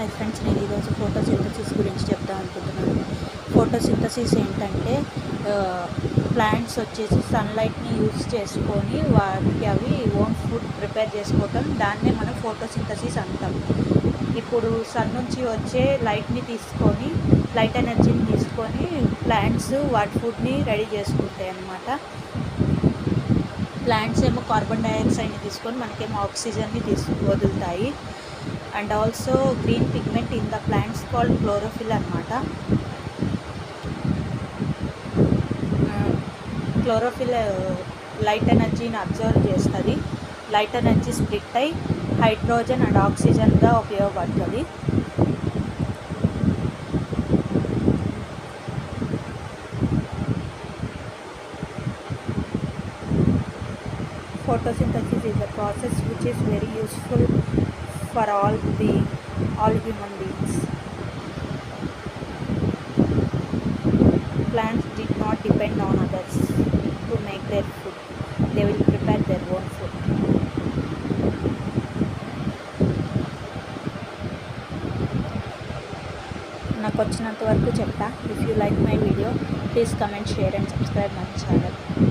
Hi friends, నేను ఈరోజు photosynthesis గురించి చెప్దాం అనుకుంటున్నాను. ఫోటోసింథసిస్ ఏంటంటే ప్లాంట్స్ వచ్చేసి సన్లైట్ని యూజ్ చేసుకొని వాటికి అవి ఓన్ ఫుడ్ ప్రిపేర్ చేసుకోవటం, దాన్నే మనం ఫోటోసింథసిస్ అంటాం. ఇప్పుడు సన్ నుంచి వచ్చే లైట్ ఎనర్జీని తీసుకొని ప్లాంట్స్ వాటి ఫుడ్ని రెడీ చేసుకుంటాయి అన్నమాట. ప్లాంట్స్ ఏమో కార్బన్ డైఆక్సైడ్ని తీసుకొని మనకేమో ఆక్సిజన్ని వదులుతాయి. And also green pigment in the plants called chlorophyll అనమాట. క్లోరోఫిల్ లైట్ ఎనర్జీని అబ్జర్వ్ చేస్తుంది. లైట్ ఎనర్జీ స్ప్లిట్ అయి హైడ్రోజన్ అండ్ ఆక్సిజన్గా ఉపయోగపడుతుంది. Photosynthesis is a process which is very useful for all human beings. Plants did not depend on others to make their food. They will prepare their own food. నాకు వచ్చినంత వరకు చెప్తా. If you like my video, please comment, share and subscribe my channel.